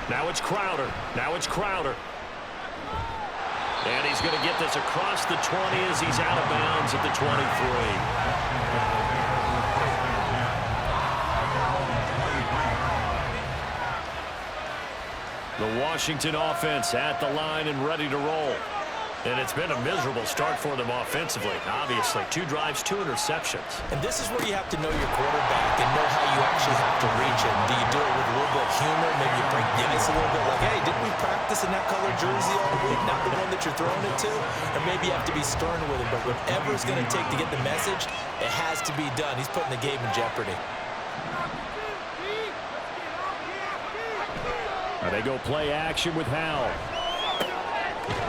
Now it's Crowder. Now it's Crowder. And he's going to get this across the 20 as he's out of bounds at the 23. The Washington offense at the line and ready to roll. And it's been a miserable start for them offensively. Obviously, 2 drives, 2 interceptions. And this is where you have to know your quarterback and know how you actually have to reach him. Do you do it with a little bit of humor? Maybe you break the ice a little bit like, hey, didn't we practice in that color jersey all week? Not the one that you're throwing it to? Or maybe you have to be stern with him. But whatever it's going to take to get the message, it has to be done. He's putting the game in jeopardy. They go play action with Howell.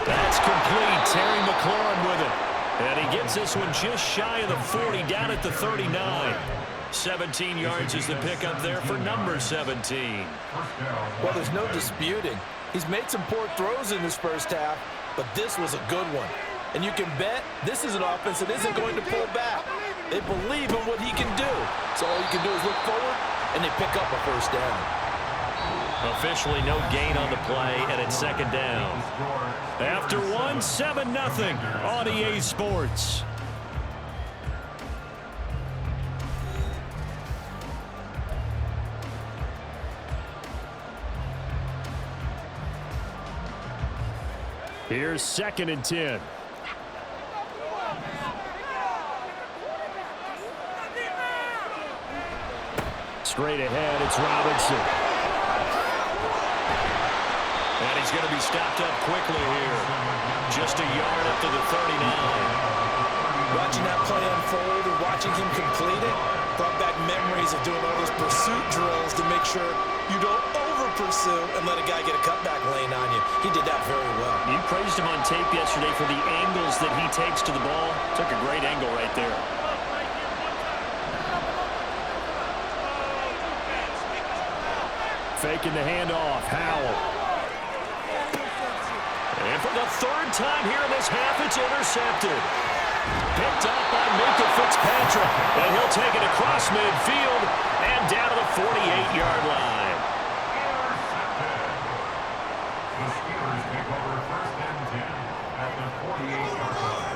That's complete. Terry McLaurin with it. And he gets this one just shy of the 40, down at the 39. 17 yards is the pickup there for number 17. Well, there's no disputing. He's made some poor throws in this first half, but this was a good one. And you can bet this is an offense that isn't going to pull back. They believe in what he can do. So all you can do is look forward, and they pick up a first down. Officially no gain on the play, and it's second down. After 1, 7-0 on EA Sports. Here's 2nd and 10. Straight ahead, it's Robinson. And he's going to be stopped up quickly here. Just a yard up to the 39. Watching that play unfold and watching him complete it brought back memories of doing all those pursuit drills to make sure you don't over-pursue and let a guy get a cutback lane on you. He did that very well. You praised him on tape yesterday for the angles that he takes to the ball. Took a great angle right there. Faking the handoff. Howell. And for the 3rd time here in this half, it's intercepted. Picked up by Minkah Fitzpatrick. And he'll take it across midfield and down to the 48-yard line. The Steelers take over 1st and 10 at the 48-yard line.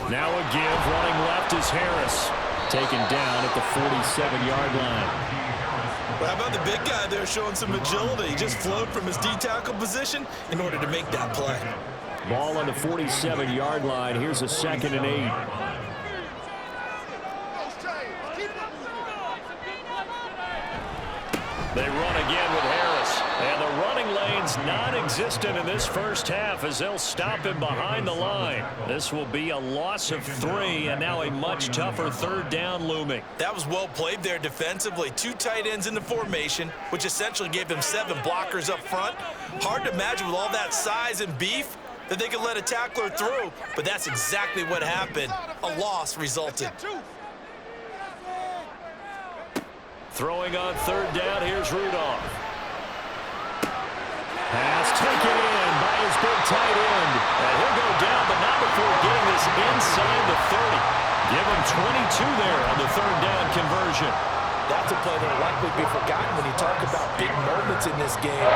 Now a give, running left is Harris. Taken down at the 47-yard line. Well, how about the big guy there showing some agility? He just flowed from his D-tackle position in order to make that play. Ball on the 47-yard line. Here's a 2nd and 8. They run again with Harris. And the running lane's non-existent in this first half as they'll stop him behind the line. This will be a loss of 3, and now a much tougher 3rd down looming. That was well played there defensively. 2 tight ends in the formation, which essentially gave them 7 blockers up front. Hard to imagine with all that size and beef that they could let a tackler through, but that's exactly what happened. A loss resulted. Throwing on 3rd down, here's Rudolph. Pass taken in by his big tight end. And he'll go down, but not before getting this inside the 30. Give him 22 there on the 3rd down conversion. That's a play that will likely be forgotten when you talk about big moments in this game.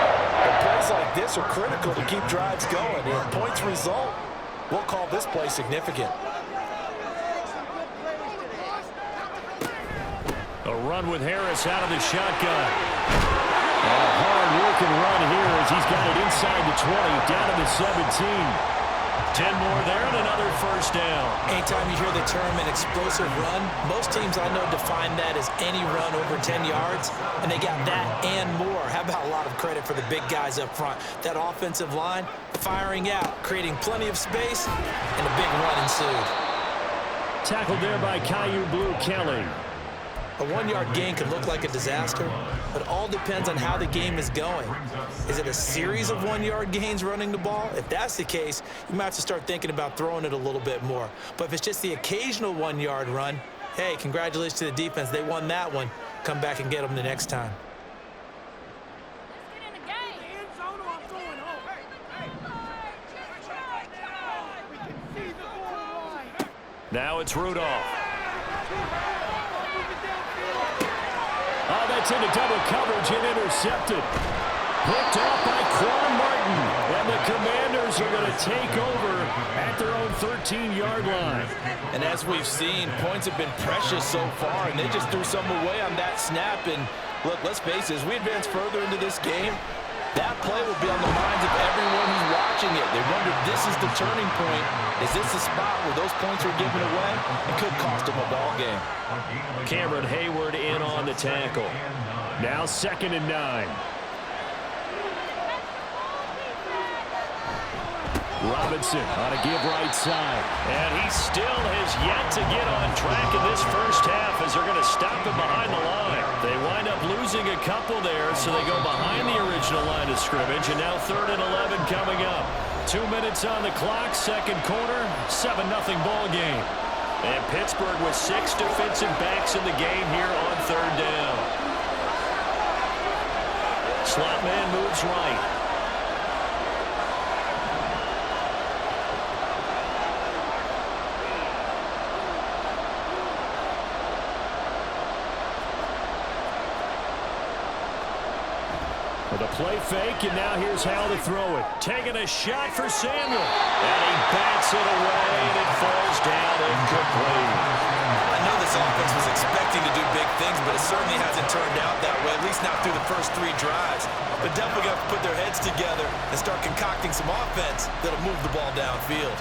But plays like this are critical to keep drives going. And points result, we'll call this play significant. A run with Harris out of the shotgun. A hard-working run here as he's got it inside the 20, down to the 17. 10 more there and another first down. Anytime you hear the term an explosive run, most teams I know define that as any run over 10 yards, and they got that and more. How about a lot of credit for the big guys up front? That offensive line firing out, creating plenty of space, and a big run ensued. Tackled there by Caillou Blue Kelly. A 1-yard gain can look like a disaster, but it all depends on how the game is going. Is it a series of 1-yard gains running the ball? If that's the case, you might have to start thinking about throwing it a little bit more. But if it's just the occasional 1-yard run, hey, congratulations to the defense. They won that one. Come back and get them the next time. Now it's Rudolph. Oh, that's into double coverage and intercepted. Picked off by Quan Martin. And the Commanders are going to take over at their own 13-yard line. And as we've seen, points have been precious so far, and they just threw some away on that snap. And look, let's face it, as we advance further into this game, that play will be on the minds of everyone who's watching it. They wonder if this is the turning point. Is this the spot where those points were given away? It could cost them a ball game. Cameron Hayward in on the tackle. Now 2nd and 9. Robinson on a give right side. And he still has yet to get on track in this first half as they're going to stop him behind the line. They wind up losing a couple there, so they go behind the original line of scrimmage. And now 3rd and 11 coming up. 2 minutes on the clock, second quarter, 7-0 ball game. And Pittsburgh with 6 defensive backs in the game here on 3rd down. Slot man moves right. The play fake, and now here's how to throw it. Taking a shot for Samuel. And he bats it away, and it falls down incomplete. I know this offense was expecting to do big things, but it certainly hasn't turned out that way, at least not through the first 3 drives. They're definitely going to have to put their heads together and start concocting some offense that'll move the ball downfield.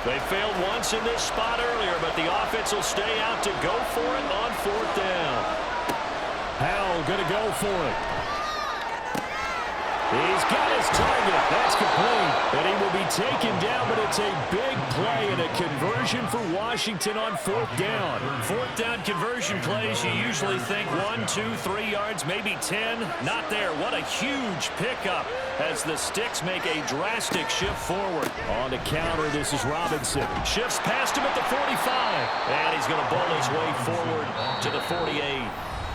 They failed once in this spot earlier, but the offense will stay out to go for it on 4th down. Howell going to go for it. He's got his target. That's complete. And he will be taken down, but it's a big play and a conversion for Washington on 4th down. 4th down conversion plays, you usually think 1, 2, 3 yards, maybe 10. Not there. What a huge pickup as the Sticks make a drastic shift forward. On the counter, this is Robinson. Shifts past him at the 45. And he's going to bowl his way forward to the 48.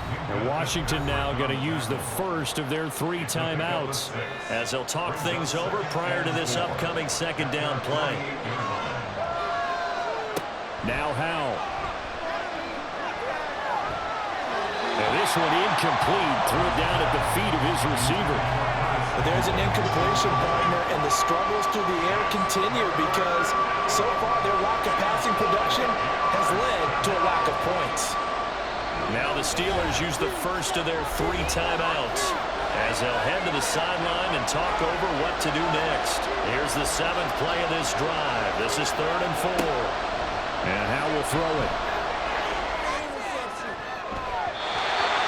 And Washington now going to use the first of their 3 timeouts as they'll talk things over prior to this upcoming 2nd down play. Now Howell. And this one incomplete. Threw it down at the feet of his receiver. But there's an incompletion, partner, and the struggles through the air continue because so far their lack of passing production has led to a lack of points. Now the Steelers use the first of their 3 timeouts as they'll head to the sideline and talk over what to do next. Here's the 7th play of this drive. This is 3rd and 4. And Howell will throw it.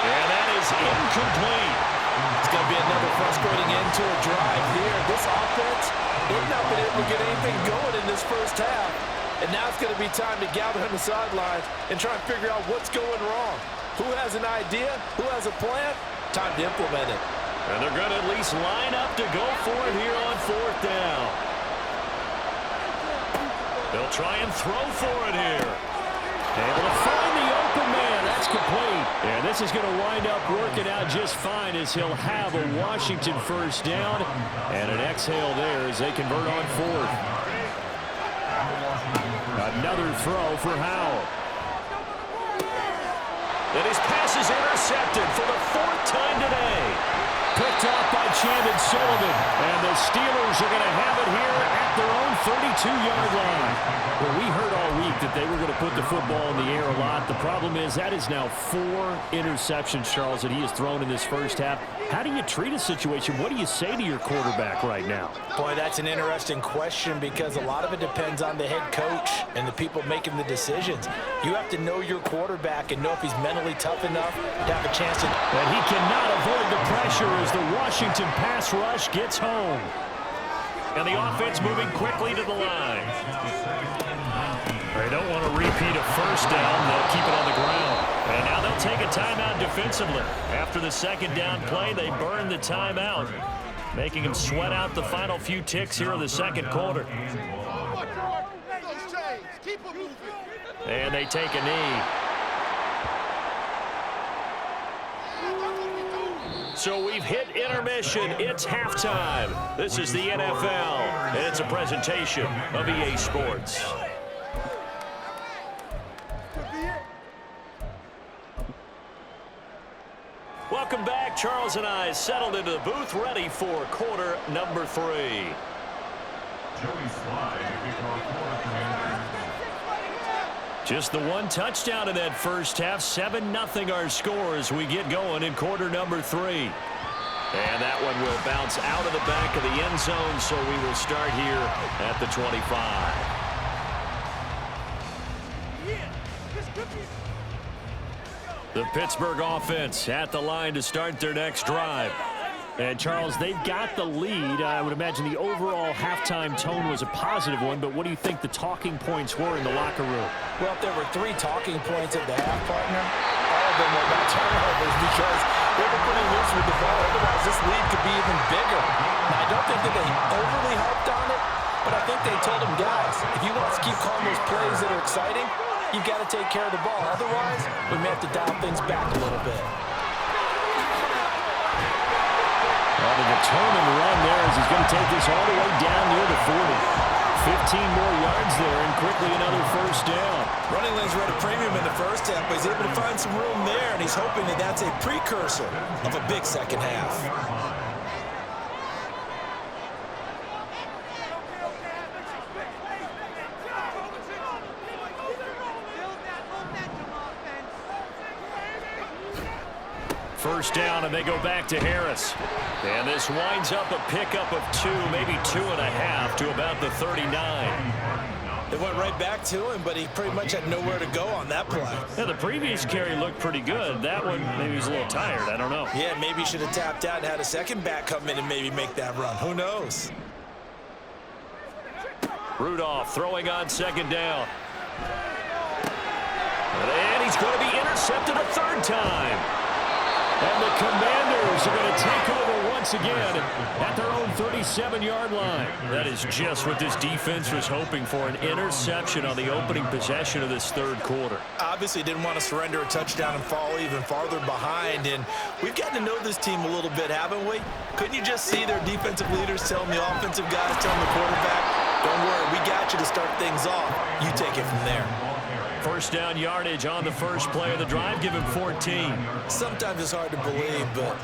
And that is incomplete. It's going to be another frustrating end to a drive here. This offense, they've not been able to get anything going in this first half. And now it's going to be time to gather on the sidelines and try and figure out what's going wrong. Who has an idea? Who has a plan? Time to implement it. And they're going to at least line up to go for it here on 4th down. They'll try and throw for it here. Able to find the open man. That's complete. And this is going to wind up working out just fine as he'll have a Washington first down. And an exhale there as they convert on 4th. Another throw for Howell. And his pass is intercepted for the 4th time today. Picked off by Chandon Sullivan. And the Steelers are going to have it here at their own 32-yard line. Well, we heard all week that they were going to put the football in the air a lot. The problem is that is now 4 interceptions, Charles, that he has thrown in this first half. How do you treat a situation? What do you say to your quarterback right now? Boy, that's an interesting question because a lot of it depends on the head coach and the people making the decisions. You have to know your quarterback and know if he's mentally tough enough to have a chance to... And he cannot avoid the pressure as the Washington pass rush gets home. And the offense moving quickly to the line. They don't want to repeat a first down. They'll keep it on the ground. And now they'll take a timeout defensively. After the 2nd down play, they burn the timeout, making them sweat out the final few ticks here in the 2nd quarter. And they take a knee. So we've hit intermission. It's halftime. This is the NFL, and it's a presentation of EA Sports. Welcome back. Charles and I settled into the booth, ready for quarter number 3. Joey Slye, the kickoff for the Commanders. Just the one touchdown in that first half. 7-0 our score as we get going in quarter number 3. And that one will bounce out of the back of the end zone, so we will start here at the 25. The Pittsburgh offense at the line to start their next drive. And, Charles, they've got the lead. I would imagine the overall halftime tone was a positive one, but what do you think the talking points were in the locker room? Well, if there were 3 talking points at the half, partner, all of them were about turnovers because they were pretty loose with the ball. Otherwise, this lead could be even bigger. Now, I don't think that they overly harped on it, but I think they told them, guys, if you want us to keep calling those plays that are exciting, you've got to take care of the ball. Otherwise, we may have to dial things back a little bit. Well, the determined run there as he's going to take this all the way down near the 40. 15 more yards there and quickly another first down. Running lanes were at a premium in the first half, but he's able to find some room there, and he's hoping that that's a precursor of a big second half. First down, and they go back to Harris. And this winds up a pickup of 2, maybe 2.5 to about the 39. They went right back to him, but he pretty much had nowhere to go on that play. Yeah, the previous carry looked pretty good. That one, maybe he was a little tired. I don't know. Yeah, maybe he should have tapped out and had a second back come in and maybe make that run. Who knows? Rudolph throwing on second down. And he's going to be intercepted a third time. And the Commanders are going to take over once again at their own 37-yard line. That is just what this defense was hoping for, an interception on the opening possession of this third quarter. Obviously didn't want to surrender a touchdown and fall even farther behind. And we've gotten to know this team a little bit, haven't we? Couldn't you just see their defensive leaders telling the offensive guys, telling the quarterback, don't worry, we got you to start things off. You take it from there. First down yardage on the first play of the drive, give him 14. Sometimes it's hard to believe, but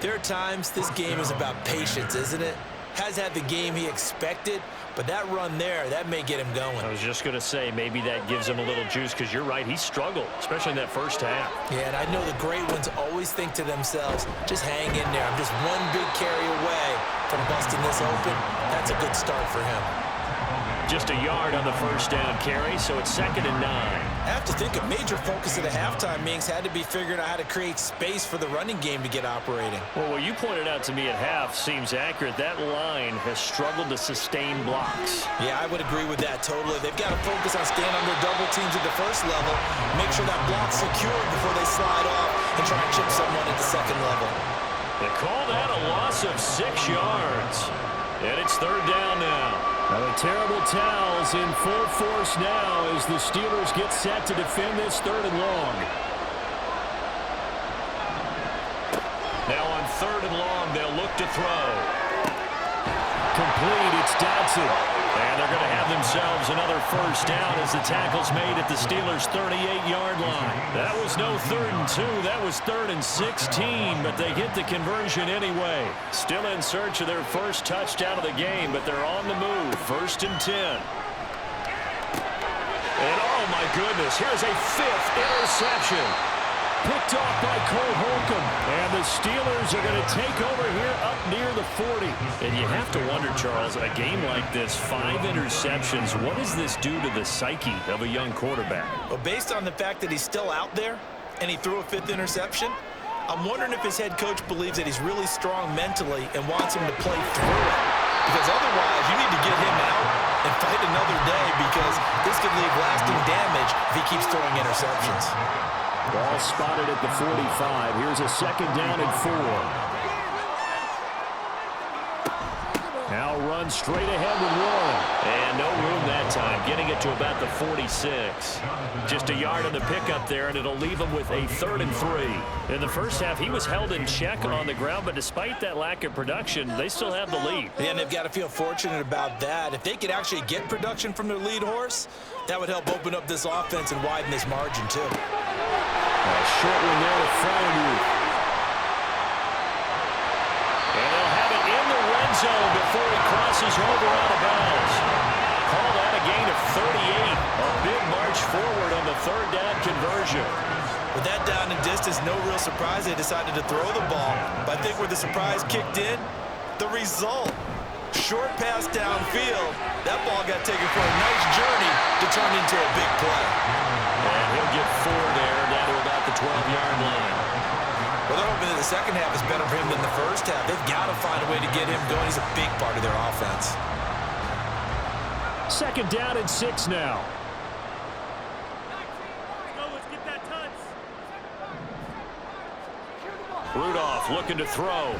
there are times this game is about patience, isn't it? Has had the game he expected, but that run there, that may get him going. I was just going to say, maybe that gives him a little juice, because you're right, he struggled, especially in that first half. Yeah, and I know the great ones always think to themselves, just hang in there. I'm just one big carry away from busting this open. That's a good start for him. Just a yard on the first down carry, so it's 2nd and 9. I have to think a major focus at the halftime meetings had to be figuring out how to create space for the running game to get operating. Well, what you pointed out to me at half seems accurate. That line has struggled to sustain blocks. Yeah, I would agree with that totally. They've got to focus on staying under double teams at the first level, make sure that block's secured before they slide off and try and chip someone at the second level. They call that a loss of 6 yards. And it's third down now. Now the terrible towels in full force now as the Steelers get set to defend this 3rd and long. Now on 3rd and long, they'll look to throw. Complete, it's Dodson. And they're going to have themselves another first down as the tackle's made at the Steelers' 38-yard line. That was no 3rd and 2. That was 3rd and 16, but they get the conversion anyway. Still in search of their first touchdown of the game, but they're on the move. 1st and 10. And oh my goodness, here's a 5th interception. Picked off by Cole Holcomb. And the Steelers are going to take over here up near the 40. And you have to wonder, Charles, a game like this, 5 interceptions, what does this do to the psyche of a young quarterback? Well, based on the fact that he's still out there and he threw a 5th interception, I'm wondering if his head coach believes that he's really strong mentally and wants him to play through it. Because otherwise, you need to get him out and fight another day because this could leave lasting damage if he keeps throwing interceptions. Ball spotted at the 45. Here's a 2nd down and 4. Now run straight ahead with Warren. And no room that time, getting it to about the 46. Just a yard on the pickup there, and it'll leave him with a 3rd and 3. In the first half, he was held in check on the ground, but despite that lack of production, they still have the lead. Yeah, and they've got to feel fortunate about that. If they could actually get production from their lead horse, that would help open up this offense and widen this margin, too. A short one there to Fryermuth. zone before he crosses over out of bounds. Call that a gain of 38. A big march forward on the third down conversion. With that down and distance, no real surprise they decided to throw the ball. But I think where the surprise kicked in, the result. Short pass downfield. That ball got taken for a nice journey to turn into a big play. And he'll get 4 there, down to about the 12-yard line. Well, they're hoping that the second half is better for him than the first half. They've got to find a way to get him going. He's a big part of their offense. Second down and 6 now. Rudolph looking to throw.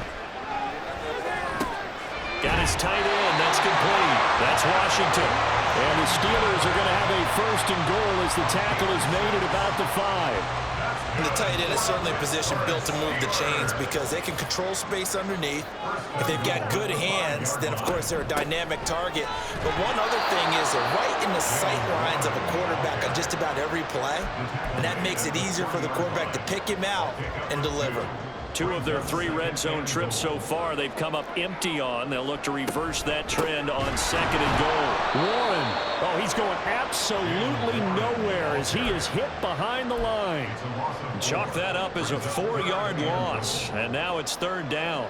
Got his tight end. That's complete. That's Washington. And the Steelers are going to have a first and goal as the tackle is made at about the 5. And the tight end is certainly a position built to move the chains because they can control space underneath. If they've got good hands, then, of course, they're a dynamic target. But one other thing is they're right in the sight lines of a quarterback on just about every play, and that makes it easier for the quarterback to pick him out and deliver. 2 of their 3 red zone trips so far they've come up empty on. They'll look to reverse that trend on second and goal. Warren, oh, he's going absolutely nowhere as he is hit behind the line. Chalk that up as a 4-yard loss, and now it's third down.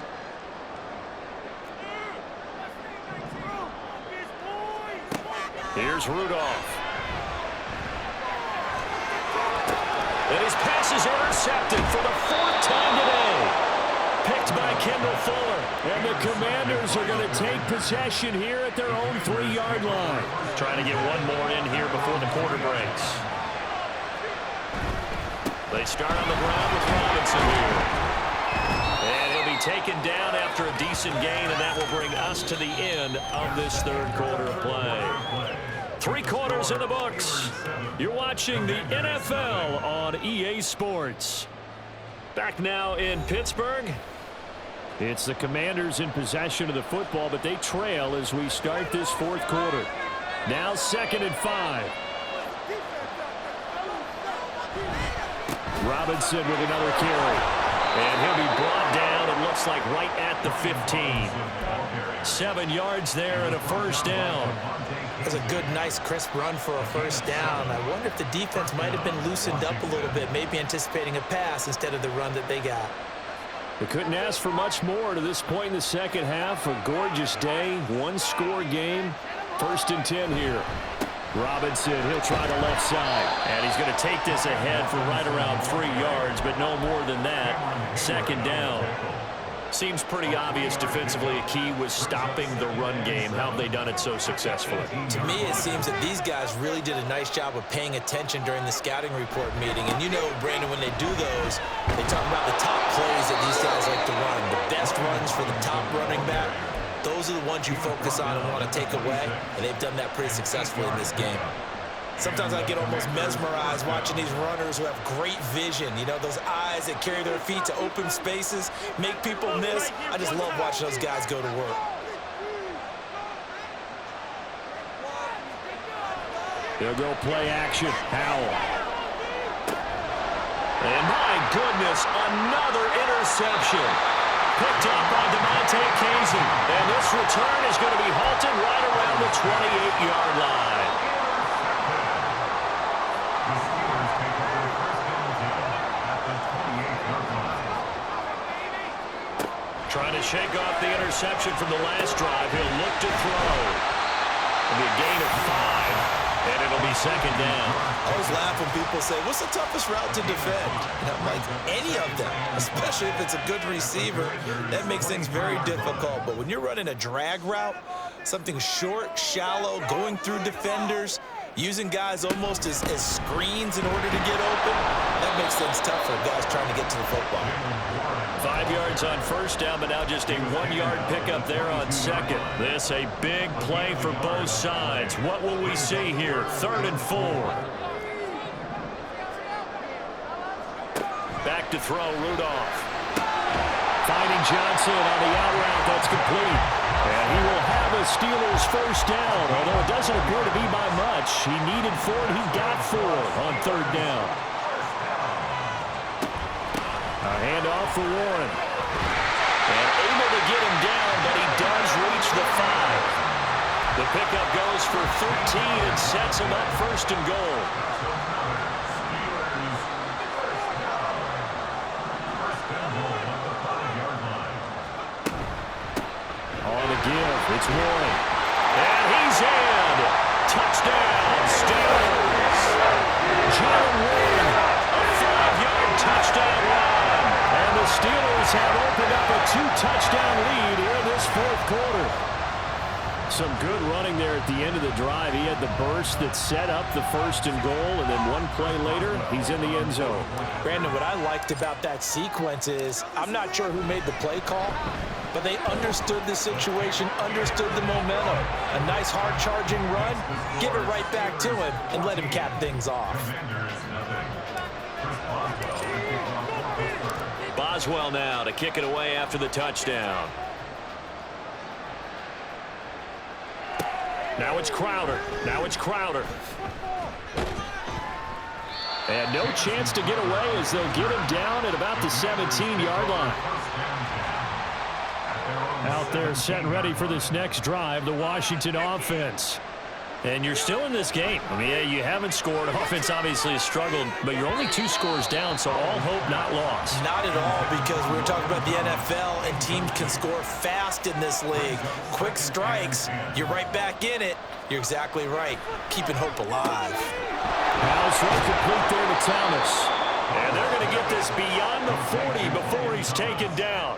Here's Rudolph. And his pass is intercepted for the 4th time today. Picked by Kendall Fuller. And the Commanders are going to take possession here at their own 3-yard line. Trying to get one more in here before the quarter breaks. They start on the ground with Robinson here. And he'll be taken down after a decent gain, and that will bring us to the end of this third quarter of play. 3 quarters in the books. You're watching the NFL on EA Sports. Back now in Pittsburgh. It's the Commanders in possession of the football, but they trail as we start this 4th quarter. Now 2nd and 5. Robinson with another carry. And he'll be brought down, it looks like right at the 15. 7 yards there and a first down. That's a good, nice, crisp run for a first down. I wonder if the defense might have been loosened up a little bit, maybe anticipating a pass instead of the run that they got. They couldn't ask for much more to this point in the second half. A gorgeous day, 1-score game. 1st and 10 here. Robinson, he'll try the left side. And he's going to take this ahead for right around 3 yards, but no more than that. 2nd down. Seems pretty obvious defensively a key was stopping the run game. How have they done it so successfully? To me, it seems that these guys really did a nice job of paying attention during the scouting report meeting. And you know, Brandon, when they do those, they talk about the top plays that these guys like to run. The best runs for the top running back. Those are the ones you focus on and want to take away. And they've done that pretty successfully in this game. Sometimes I get almost mesmerized watching these runners who have great vision. You know, those eyes that carry their feet to open spaces, make people miss. I just love watching those guys go to work. They'll go play action. Howell. And my goodness, another interception. Picked up by DeMonte Casey. And this return is going to be halted right around the 28-yard line. Trying to shake off the interception from the last drive. He'll look to throw. It'll be a gain of 5, and it'll be 2nd down. I always laugh when people say, what's the toughest route to defend? And I'm like, any of them, especially if it's a good receiver. That makes things very difficult. But when you're running a drag route, something short, shallow, going through defenders, using guys almost as screens in order to get open, that makes things tough for guys trying to get to the football. 5 yards on first down, but now just a 1-yard pickup there on second. This a big play for both sides. What will we see here? 3rd and 4. Back to throw, Rudolph. Finding Johnson on the out route. That's complete. And he will have a Steelers first down, although it doesn't appear to be by much. He needed 4, and he got 4 on 3rd down. A handoff for Warren. And able to get him down, but he does reach the 5. The pickup goes for 13 and sets him up first and goal. On the give, it's Warren. And he's in. Touchdown, Steelers. Jalen Warren, a 5-yard touchdown run. And the Steelers have opened up a 2-touchdown lead here in this fourth quarter. Some good running there at the end of the drive. He had the burst that set up the first and goal, and then one play later, he's in the end zone. Brandon, what I liked about that sequence is I'm not sure who made the play call, but they understood the situation, understood the momentum. A nice hard-charging run, give it right back to him, and let him cap things off. Boswell now to kick it away after the touchdown. Now it's Crowder. And no chance to get away as they'll get him down at about the 17-yard line. Out there set and ready for this next drive, the Washington offense. And you're still in this game. I mean, yeah, you haven't scored. Offense obviously has struggled, but you're only 2 scores down, so all hope not lost. Not at all, because we're talking about the NFL, and teams can score fast in this league. Quick strikes, you're right back in it. You're exactly right. Keeping hope alive. Now throw complete there to Thomas. And they're going to get this beyond the 40 before he's taken down.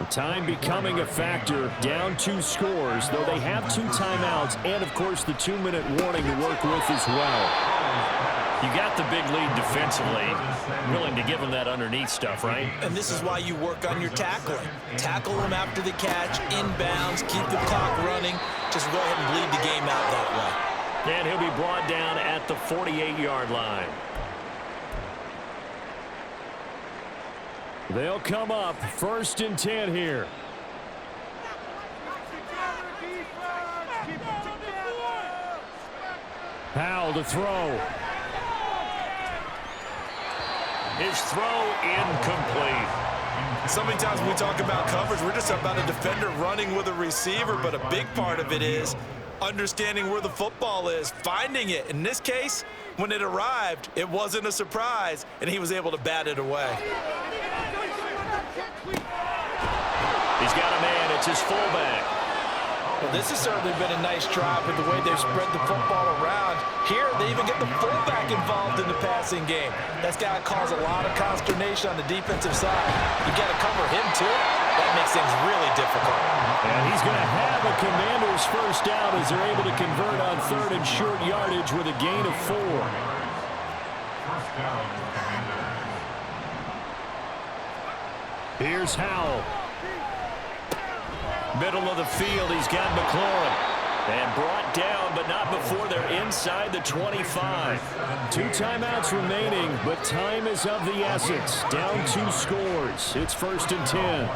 Time becoming a factor, down 2 scores, though they have 2 timeouts and, of course, the 2-minute warning to work with as well. You got the big lead defensively, willing to give them that underneath stuff, right? And this is why you work on your tackling. Tackle them after the catch, inbounds, keep the clock running. Just go ahead and bleed the game out that way. And he'll be brought down at the 48-yard line. They'll come up 1st and 10 here. Powell to throw. His throw incomplete. So many times when we talk about coverage, we're just about a defender running with a receiver, but a big part of it is understanding where the football is, finding it. In this case, when it arrived, it wasn't a surprise, and he was able to bat it away. He's got a man. It's his fullback. Well, this has certainly been a nice drive with the way they've spread the football around. Here, they even get the fullback involved in the passing game. That's got to cause a lot of consternation on the defensive side. You got to cover him, too. That makes things really difficult. And he's going to have a Commander's first down as they're able to convert on 3rd and short yardage with a gain of 4. Here's Howell. Middle of the field, he's got McLaurin. And brought down, but not before they're inside the 25. 2 timeouts remaining, but time is of the essence. Down 2 scores. It's 1st and 10.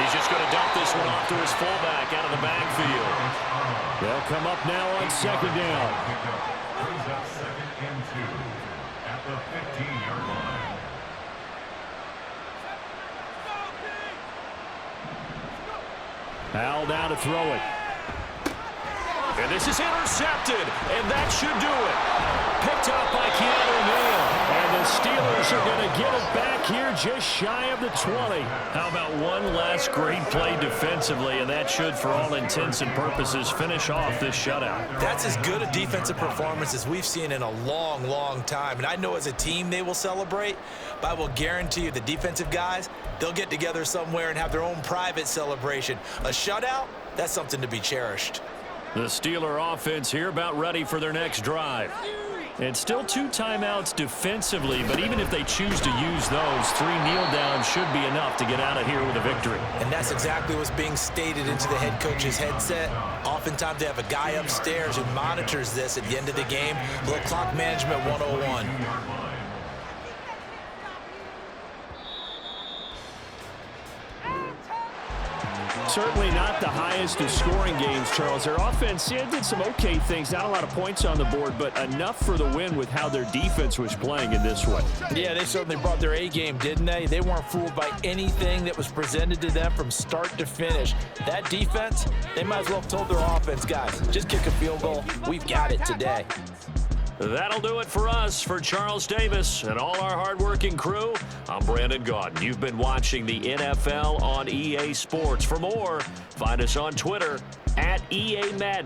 He's just going to dump this one off to his fullback out of the backfield. They'll come up now on 2nd down. Brings up 2nd and 2 at the 15-yard line. Powell down to throw it. And this is intercepted, and that should do it. Picked up by Keanu Neal. And the Steelers are going to get it back here just shy of the 20. How about one last great play defensively, and that should, for all intents and purposes, finish off this shutout. That's as good a defensive performance as we've seen in a long, long time. And I know as a team they will celebrate, but I will guarantee you the defensive guys, they'll get together somewhere and have their own private celebration. A shutout, that's something to be cherished. The Steeler offense here about ready for their next drive. And still 2 timeouts defensively, but even if they choose to use those, 3 kneel downs should be enough to get out of here with a victory. And that's exactly what's being stated into the head coach's headset. Oftentimes they have a guy upstairs who monitors this at the end of the game. A little clock management 101. certainly not the highest of scoring games, Charles. Their offense did some okay things. Not a lot of points on the board, but enough for the win with how their defense was playing in this one. Yeah, they certainly brought their A game, didn't they? They weren't fooled by anything that was presented to them from start to finish. That defense, they might as well have told their offense, guys, just kick a field goal. We've got it today. That'll do it for us. For Charles Davis and all our hardworking crew, I'm Brandon Gaudin. You've been watching the NFL on EA Sports. For more, find us on Twitter @EA Madden.